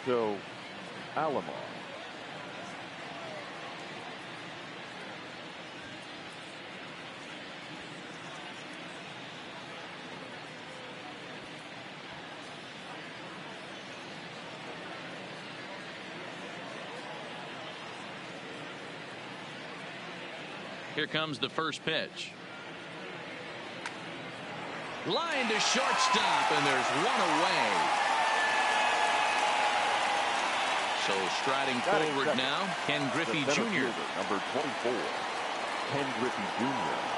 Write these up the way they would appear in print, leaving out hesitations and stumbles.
Roberto Alomar. Here comes the first pitch. Line to shortstop, and there's one away. So striding forward now, Ken Griffey Jr. Number 24, Ken Griffey Jr.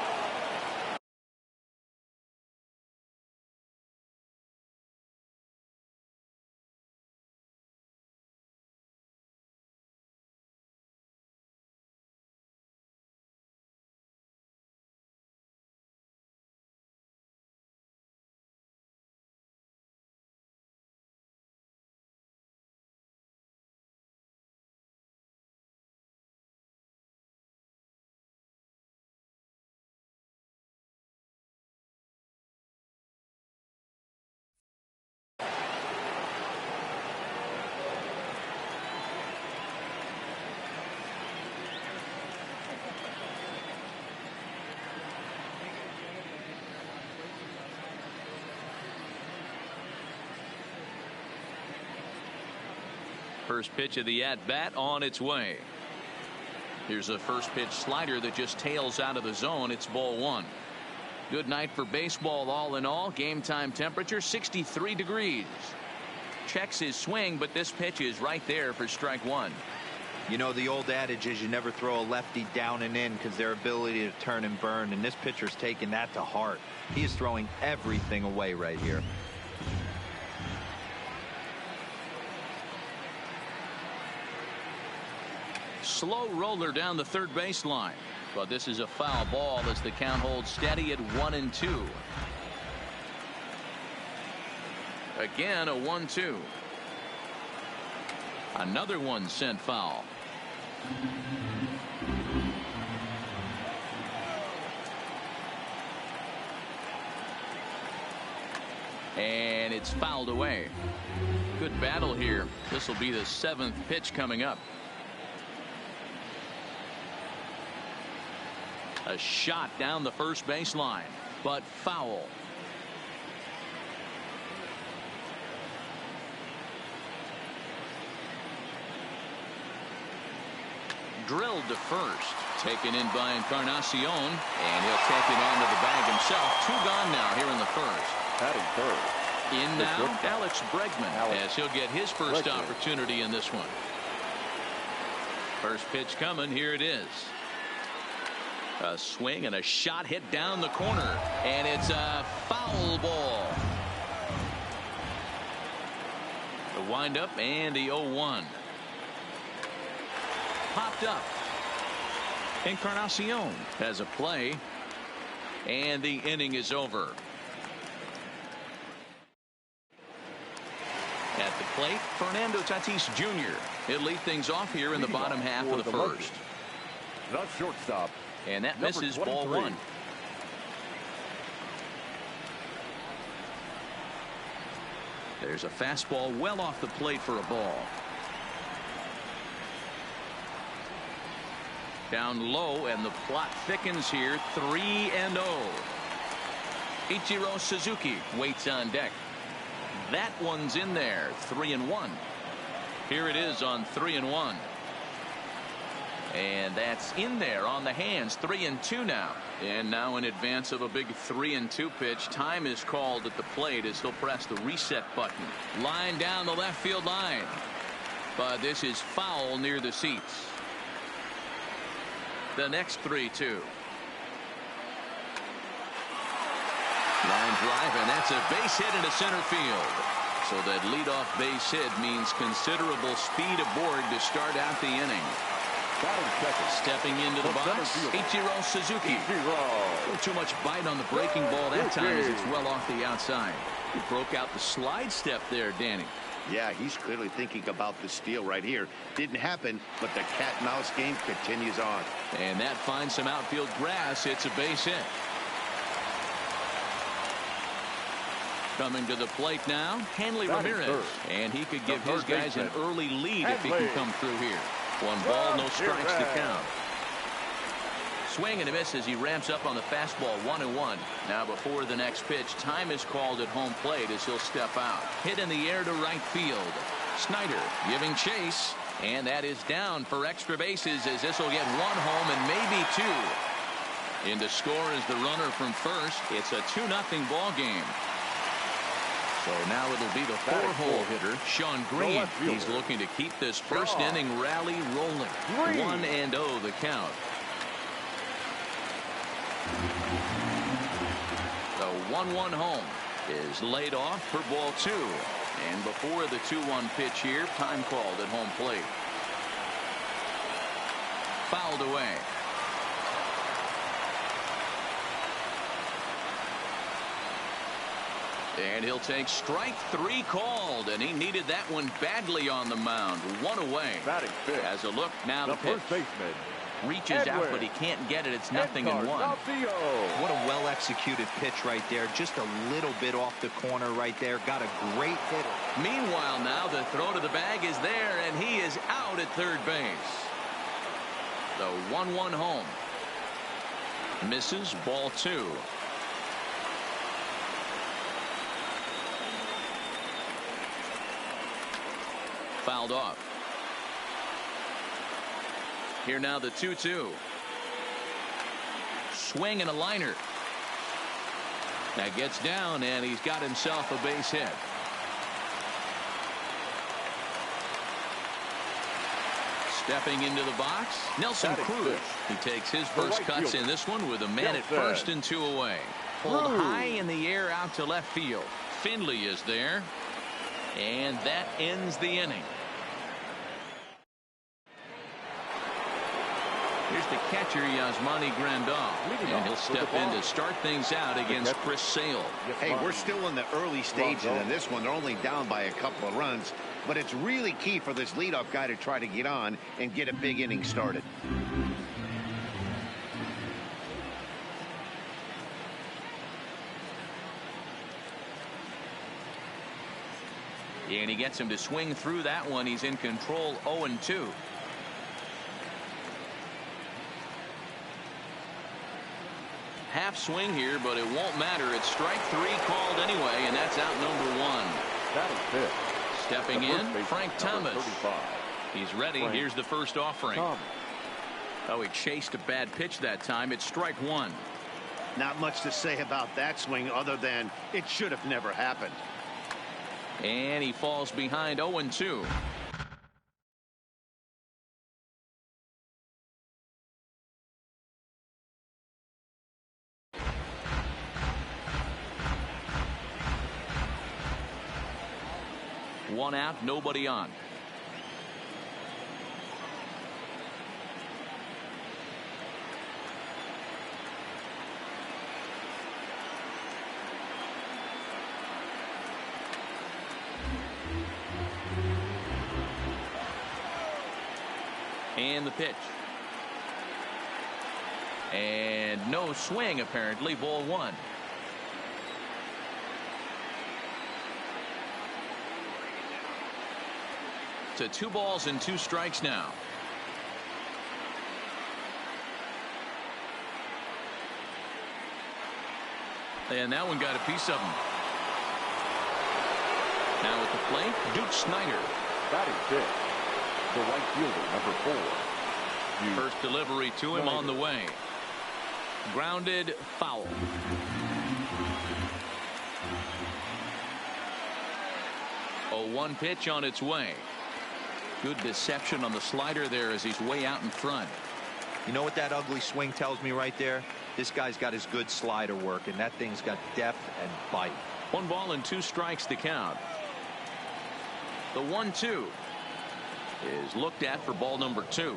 First pitch of the at-bat on its way. Here's a first pitch slider that just tails out of the zone. It's ball one. Good night for baseball all in all. Game time temperature 63 degrees. Checks his swing, but this pitch is right there for strike one. You know, the old adage is you never throw a lefty down and in because their ability to turn and burn, and this pitcher's taking that to heart. He is throwing everything away right here. Slow roller down the third baseline, but this is a foul ball as the count holds steady at 1-2. Again a 1-2. Another one sent foul. And it's fouled away. Good battle here. This will be the 7th pitch coming up. A shot down the first baseline, but foul. Drilled to first. Taken in by Encarnacion, and he'll take it onto the bag himself. 2 gone now here in the first. Batting third. In now, Alex Bregman, as he'll get his first opportunity in this one. First pitch coming. Here it is. A swing and a shot hit down the corner, and it's a foul ball. The windup and the 0-1. Popped up. Encarnacion has a play, and the inning is over. At the plate, Fernando Tatis Jr. He'll lead things off here in the bottom half of the first. The shortstop. And that misses ball one. There's a fastball well off the plate for a ball. Down low, and the plot thickens here. 3-0. Ichiro Suzuki waits on deck. That one's in there. 3-1. Here it is on 3-1. And that's in there on the hands. 3-2 now. And now in advance of a big 3-2 pitch, time is called at the plate as he'll press the reset button. Line down the left field line. But this is foul near the seats. The next 3-2. Line drive, and that's a base hit into center field. So that leadoff base hit means considerable speed aboard to start out the inning. Stepping into the box, Ichiro Suzuki. A little too much bite on the breaking ball that time as it's well off the outside. He broke out the slide step there, Danny. Yeah, he's clearly thinking about the steal right here. Didn't happen, but the cat-mouse game continues on. And that finds some outfield grass. It's a base hit. Coming to the plate now, Hanley Ramirez. And he could give his guys an early lead if he can come through here. One ball, no strikes to count. Swing and a miss as he ramps up on the fastball, 1-1. Now before the next pitch, time is called at home plate as he'll step out. Hit in the air to right field. Snyder giving chase, and that is down for extra bases as this will get one home and maybe two. In to score is the runner from first. It's a 2-0 ball game. So now it'll be the four-hole hitter, Sean Green. He's looking to keep this first inning rally rolling. 1-0 the count. The 1-1 home is laid off for ball 2. And before the 2-1 pitch here, time called at home plate. Fouled away. And he'll take strike 3 called, and he needed that one badly on the mound. 1 away. As a look now to pitch. First baseman reaches out, but he can't get it. It's 0-1. What a well-executed pitch right there. Just a little bit off the corner right there. Got a great hit. Meanwhile, now the throw to the bag is there, and he is out at third base. The 1-1 home. Misses, ball 2. Fouled off. Here now the 2-2. Swing and a liner. That gets down, and he's got himself a base hit. Stepping into the box, Nelson Cruz. He takes his first cuts in this one with a man at first and 2 away. Pulled high in the air out to left field. Finley is there. And that ends the inning. Here's the catcher, Yasmani Grandal. And he'll step in to start things out against Chris Sale. Hey, we're still in the early stages of this one. They're only down by a couple of runs. But it's really key for this leadoff guy to try to get on and get a big inning started. And he gets him to swing through that one. He's in control, 0-2. Half swing here, but it won't matter. It's strike 3 called anyway, and that's out number 1. Stepping in, Frank Thomas. He's ready. Here's the first offering. Oh, he chased a bad pitch that time. It's strike 1. Not much to say about that swing other than it should have never happened. And he falls behind, 0-2. One out, nobody on. And the pitch. And no swing, apparently. Ball 1. To 2 balls and 2 strikes now. And that one got a piece of him. Now at the plate, Duke Snyder. Batting 5th, the right fielder, number 4. First delivery to him on the way. Grounded, foul. 0-1 pitch on its way. Good deception on the slider there as he's way out in front. You know what that ugly swing tells me right there? This guy's got his good slider work, and that thing's got depth and bite. 1 ball and 2 strikes to count. The 1-2 is looked at for ball number 2.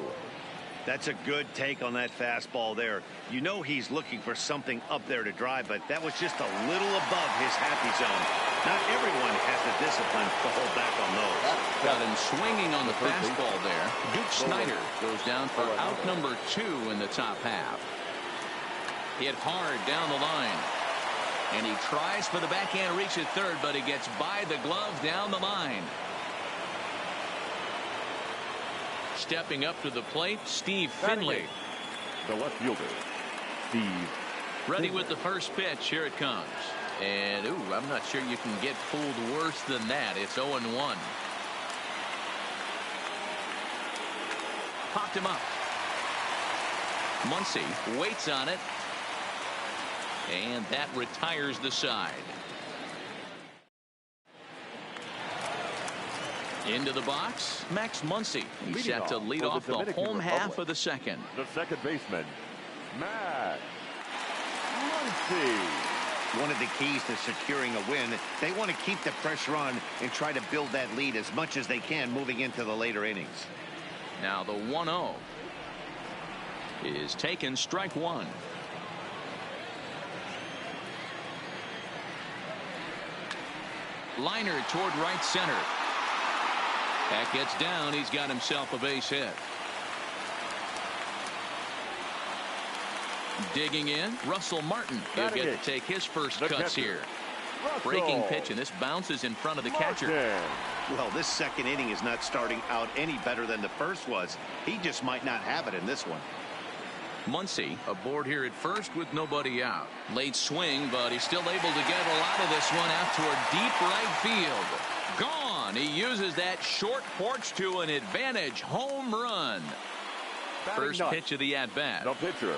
That's a good take on that fastball there. You know he's looking for something up there to drive, but that was just a little above his happy zone. Not everyone has the discipline to hold back on those. Got him swinging on the fastball there. Duke Snyder goes down for out number 2 in the top half. Hit hard down the line. And he tries for the backhand reach at third, but he gets by the glove down the line. Stepping up to the plate, Steve Finley. The left fielder, Steve. Ready with the first pitch. Here it comes. And, ooh, I'm not sure you can get fooled worse than that. It's 0-1. Popped him up. Muncy waits on it. And that retires the side. Into the box, Max Muncy. He's set to lead off the home half of the second. The second baseman, Max Muncy. One of the keys to securing a win, they want to keep the pressure on and try to build that lead as much as they can moving into the later innings. Now the 1-0 is taken, strike one. Liner toward right center. That gets down. He's got himself a base hit. Digging in, Russell Martin. He'll get to take his first cuts here. Breaking pitch, and this bounces in front of the catcher. Well, this second inning is not starting out any better than the first was. He just might not have it in this one. Muncy aboard here at first with nobody out. Late swing, but he's still able to get a lot of this one out toward deep right field. Gone. He uses that short porch to an advantage home run. First pitch of the at-bat. The pitcher.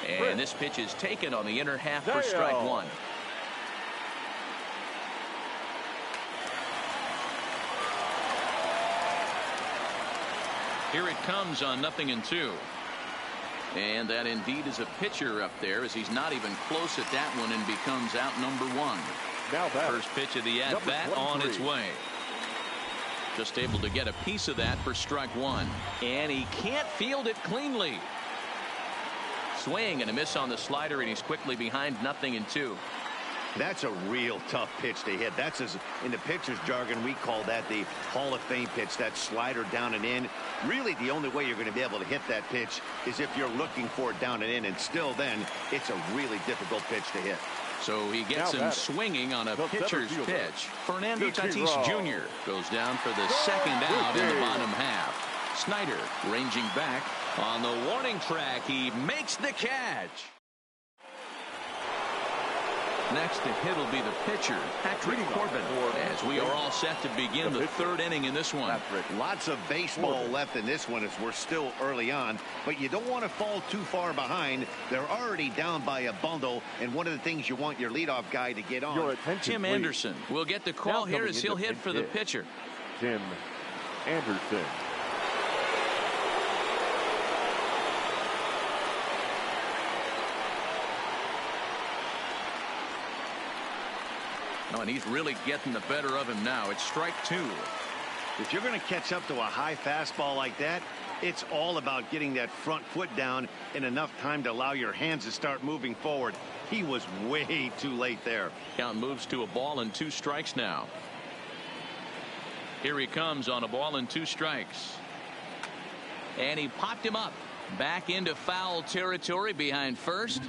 And this pitch is taken on the inner half for strike one. Here it comes on 0-2. And that indeed is a pitcher up there, as he's not even close at that one and becomes out number one. Now first pitch of the at-bat on its way. Just able to get a piece of that for strike one. And he can't field it cleanly. Swing and a miss on the slider, and he's quickly behind 0-2. That's a real tough pitch to hit. That's, as in the pitcher's jargon, we call that the Hall of Fame pitch, that slider down and in. Really, the only way you're going to be able to hit that pitch is if you're looking for it down and in, and still then, it's a really difficult pitch to hit. So he gets him swinging on a pitcher's pitch. Fernando Tatis Jr. goes down for the second out in the bottom half. Snyder ranging back on the warning track. He makes the catch. Next to hit will be the pitcher, Patrick Corbin, as we are all set to begin the third inning in this one. Lots of baseball left in this one as we're still early on, but you don't want to fall too far behind. They're already down by a bundle, and one of the things you want your leadoff guy to get on. Tim Anderson will get the call here as he'll hit for the pitcher. Tim Anderson. Oh, and he's really getting the better of him now. It's strike two. If you're going to catch up to a high fastball like that, it's all about getting that front foot down in enough time to allow your hands to start moving forward. He was way too late there. Count moves to a ball and 2 strikes now. Here he comes on a ball and 2 strikes. And he popped him up. Back into foul territory behind first.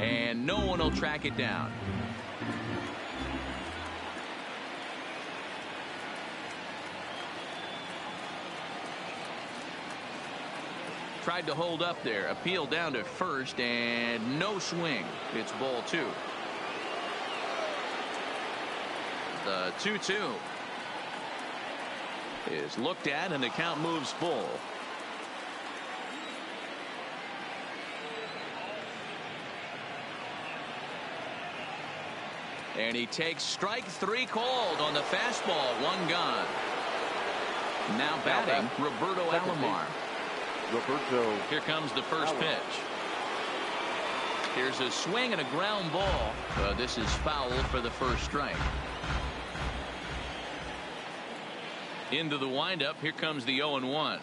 And no one will track it down. Tried to hold up there. Appeal down to first, and no swing. It's ball 2. The 2-2 is looked at, and the count moves full. And he takes strike 3 called on the fastball. 1 gone. Now batting, Roberto Alomar. Here comes the first pitch. Here's a swing and a ground ball. This is foul for the first strike. Into the windup. Here comes the 0-1.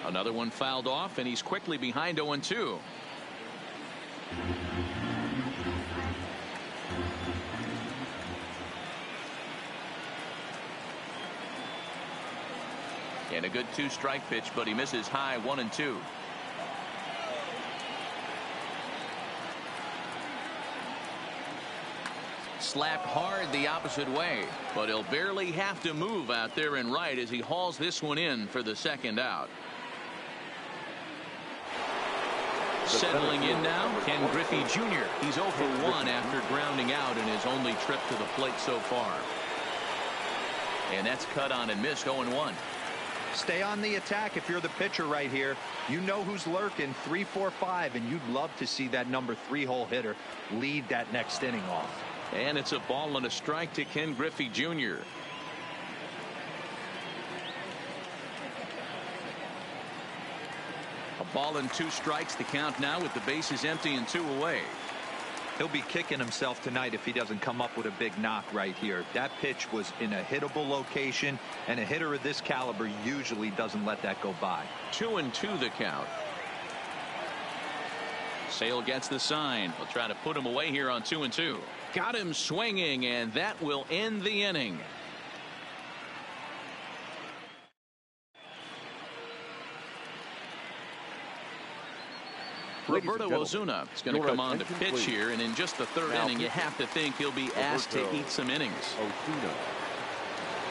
Another one fouled off, and he's quickly behind 0-2. And a good 2-strike pitch, but he misses high. 1-2. slapped hard the opposite way, but he'll barely have to move out there in right as he hauls this one in for the second out. Settling in now, Ken Griffey Jr. He's 0 for 1 after grounding out in his only trip to the plate so far. And that's cut on and missed. 0-1. Stay on the attack if you're the pitcher right here. You know who's lurking, 3, 4, 5, and you'd love to see that number 3-hole hitter lead that next inning off. And it's a ball and a strike to Ken Griffey Jr. A ball and 2 strikes, the count now with the bases empty and 2 away. He'll be kicking himself tonight if he doesn't come up with a big knock right here. That pitch was in a hittable location, and a hitter of this caliber usually doesn't let that go by. 2-2 the count. Sale gets the sign. We'll try to put him away here on 2-2. Got him swinging, and that will end the inning. Roberto Osuna is going to come on to pitch here, and in just the third inning, you have to think he'll be asked to eat some innings.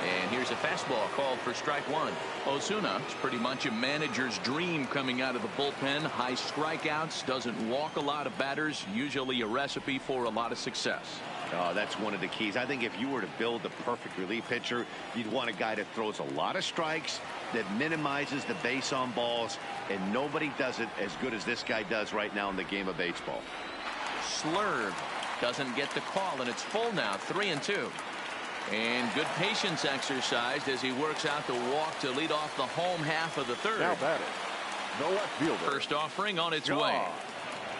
And here's a fastball called for strike 1. Osuna is pretty much a manager's dream coming out of the bullpen. High strikeouts, doesn't walk a lot of batters, usually a recipe for a lot of success. Oh, that's one of the keys. I think if you were to build the perfect relief pitcher, you'd want a guy that throws a lot of strikes, that minimizes the base on balls, and nobody does it as good as this guy does right now in the game of baseball. Slurve doesn't get the call, and it's full now, 3-2. And good patience exercised as he works out the walk to lead off the home half of the third. Now batting, the left fielder. First offering on its way.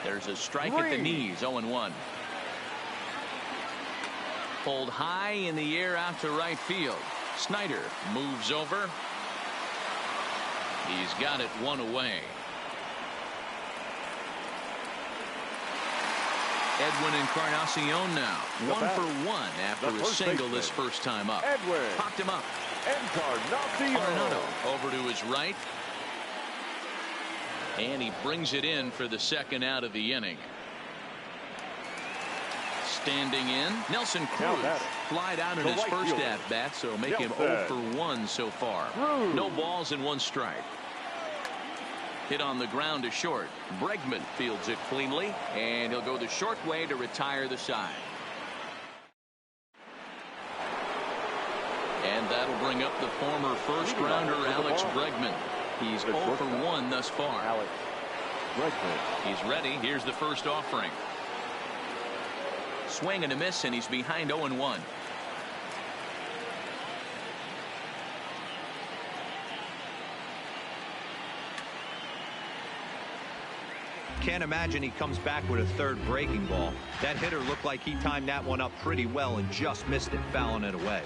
There's a strike at the knees, 0-1. Pulled high in the air out to right field. Snyder moves over. He's got it 1 away. Edwin Encarnacion now 1 for 1 after a single his first time up. Edwin Popped him up. Encarnacion over to his right. And he brings it in for the second out of the inning. Standing in, Nelson Cruz flied out in his first at-bat, so make him 0 for 1 so far. No balls and 1 strike. Hit on the ground to short. Bregman fields it cleanly, and he'll go the short way to retire the side. And that'll bring up the former first-rounder Alex Bregman. He's 0 for 1 thus far. Alex Bregman. He's ready. Here's the first offering. Swing and a miss, and he's behind 0-1. Can't imagine he comes back with a third breaking ball. That hitter looked like he timed that one up pretty well and just missed it, fouling it away.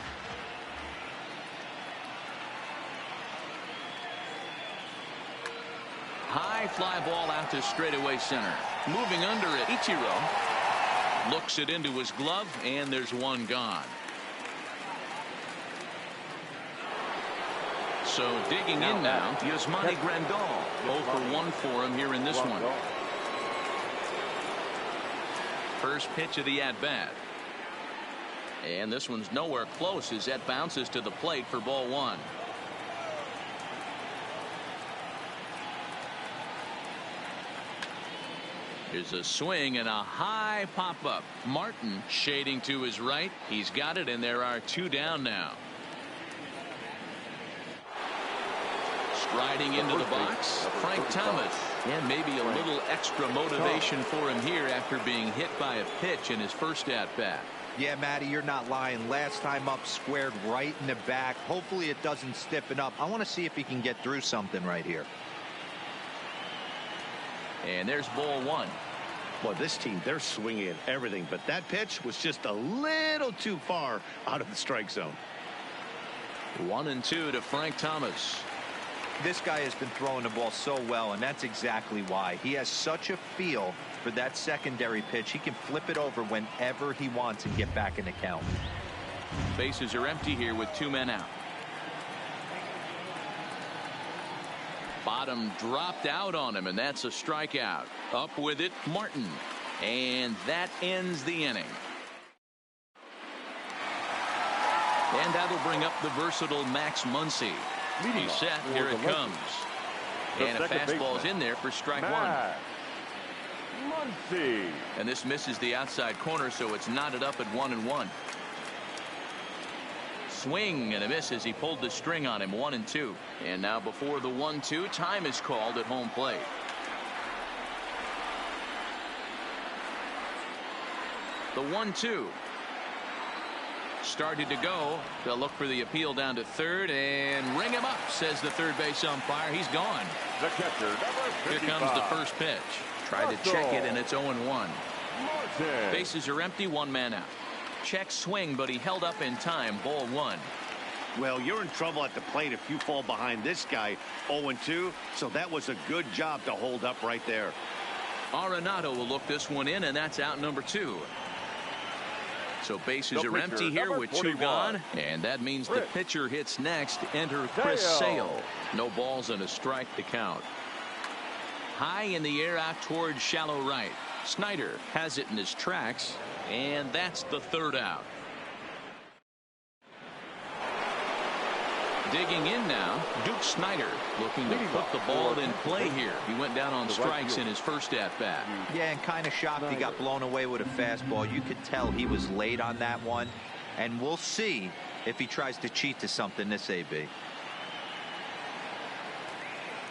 High fly ball out to straightaway center. Moving under it, Ichiro looks it into his glove, and there's 1 gone. So digging in now, Yasmani Grandal. 0 for 1 for him here in this one. First pitch of the at-bat. And this one's nowhere close as that bounces to the plate for ball 1. Here's a swing and a high pop-up. Martin shading to his right. He's got it, and there are 2 down now. Striding into the box, Frank Thomas. And maybe a little extra motivation for him here after being hit by a pitch in his first at-bat. Yeah, Matty, you're not lying. Last time up, squared right in the back. Hopefully it doesn't stiffen up. I want to see if he can get through something right here. And there's ball 1. Well, this team, they're swinging at everything, but that pitch was just a little too far out of the strike zone. 1-2 to Frank Thomas. This guy has been throwing the ball so well, and that's exactly why. He has such a feel for that secondary pitch. He can flip it over whenever he wants and get back in the count. Bases are empty here with 2 men out. Bottom dropped out on him, and that's a strikeout. Up with it, Martin. And that ends the inning. And that'll bring up the versatile Max Muncy. He's set. Here it comes. And a fastball's in there for strike one. Muncy. And this misses the outside corner, so it's knotted up at 1-1. Swing and a miss as he pulled the string on him. 1-2. And now before the 1-2, time is called at home plate. The 1-2 started to go. They'll look for the appeal down to third and ring him up, says the third base umpire. He's gone. The catcher, number 55. Here comes the first pitch. Tried to check it, and it's 0-1. Bases are empty, one man out. Check swing, but he held up in time. Ball one. Well, you're in trouble at the plate if you fall behind this guy. 0-2, so that was a good job to hold up right there. Arenado will look this one in, and that's out number 2. So bases are empty here with 2 gone, and that means the pitcher hits next. Enter Chris Sale. No balls and a strike to count. High in the air out towards shallow right. Snyder has it in his tracks, and that's the third out. Digging in now, Duke Snyder looking to put the ball in play here. He went down on strikes in his first at-bat. Yeah, and kind of shocked he got blown away with a fastball. You could tell he was late on that one, and we'll see if he tries to cheat to something this AB.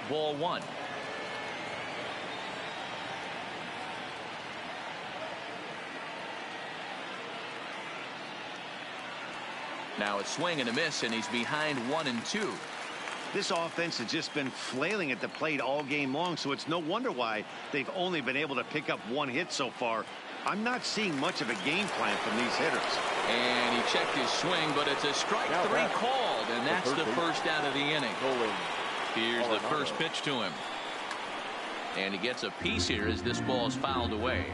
Ball one. Now a swing and a miss, and he's behind 1-2. This offense has just been flailing at the plate all game long, so it's no wonder why they've only been able to pick up 1 hit so far. I'm not seeing much of a game plan from these hitters. And he checked his swing, but it's a strike 3 called, and that's the first out of the inning. Here's the first pitch to him. And he gets a piece here as this ball is fouled away.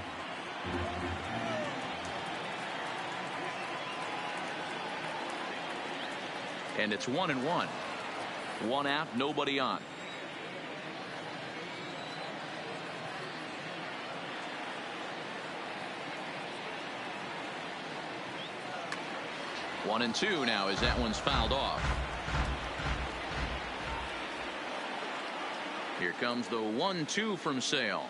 And it's 1-1. 1 out, nobody on. One and two now as that one's fouled off. Here comes the 1-2 from Sale.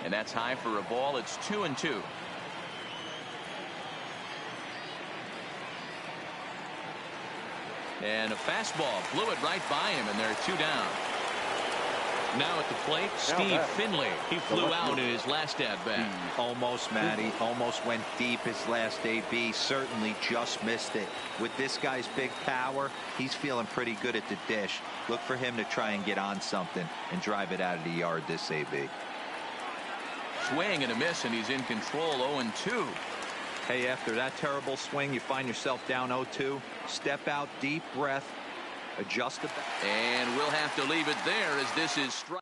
And that's high for a ball. It's 2-2. And a fastball blew it right by him, and they're 2 down. Now at the plate, Steve Finley. He flew out in his last at-bat. Almost, Matty. Almost went deep his last AB. Certainly just missed it. With this guy's big power, he's feeling pretty good at the dish. Look for him to try and get on something and drive it out of the yard this AB. Swing and a miss, and he's in control. 0-2. Hey, after that terrible swing, you find yourself down 0-2. Step out, deep breath, adjust it. And we'll have to leave it there as this is strike.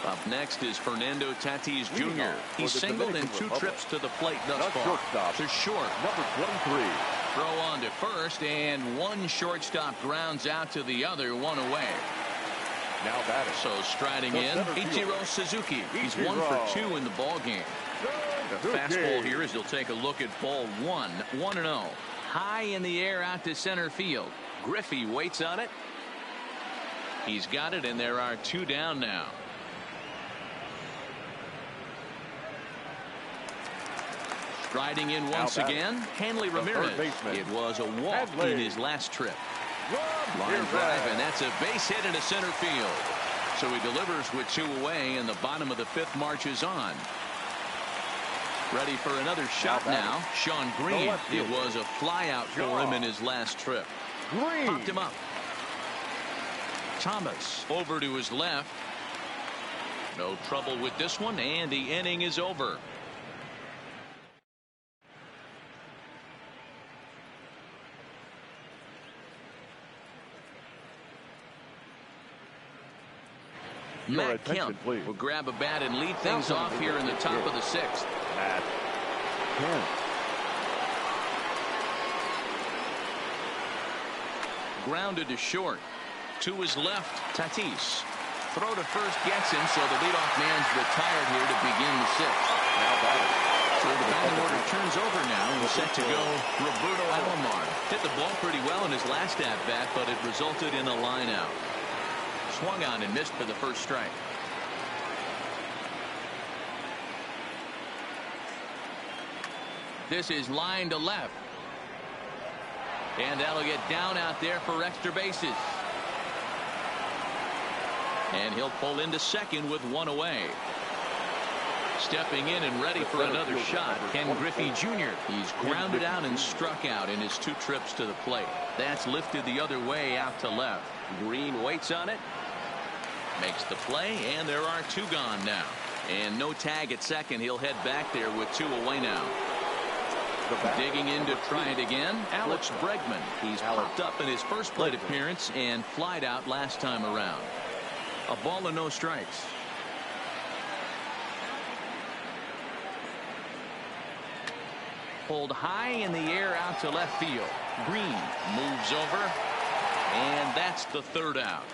Up next is Fernando Tatis Jr. He's singled in 2 trips to the plate thus far. To short. Number 23. Throw on to first, and 1 shortstop grounds out to the other, 1 away. Now batting. So striding in, Ichiro Suzuki. He's 1 for 2 in the ball game. The fastball here as he'll take a look at ball 1. 1-0. High in the air out to center field. Griffey waits on it. He's got it, and there are 2 down now. Striding in once again, Hanley Ramirez. It was a walk in his last trip. Line drive, and that's a base hit into center field. So he delivers with 2 away, and the bottom of the 5th marches on. Ready for another shot now. Sean Green. It was a flyout for him in his last trip. Popped him up. Thomas over to his left. No trouble with this one, and the inning is over. Matt Kemp will grab a bat and lead things off here in the top of the 6th. Matt Kemp. Grounded to short. To his left, Tatis. Throw to first gets him, so the leadoff man's retired here to begin the 6th. Now batting. So the batting order turns over now and set to go Roberto Alomar. Hit the ball pretty well in his last at-bat, but it resulted in a line out. Swung on and missed for the first strike. This is line to left. And that'll get down out there for extra bases. And he'll pull into second with one away. Stepping in and ready for another shot, Ken Griffey Jr. He's grounded out and struck out in his 2 trips to the plate. That's lifted the other way out to left. Green waits on it. Makes the play, and there are 2 gone now. And no tag at second. He'll head back there with 2 away now. Digging in to try it again, Alex Bregman. He's popped up in his first plate appearance and flied out last time around. A ball and no strikes. Pulled high in the air out to left field. Green moves over, and that's the 3rd out.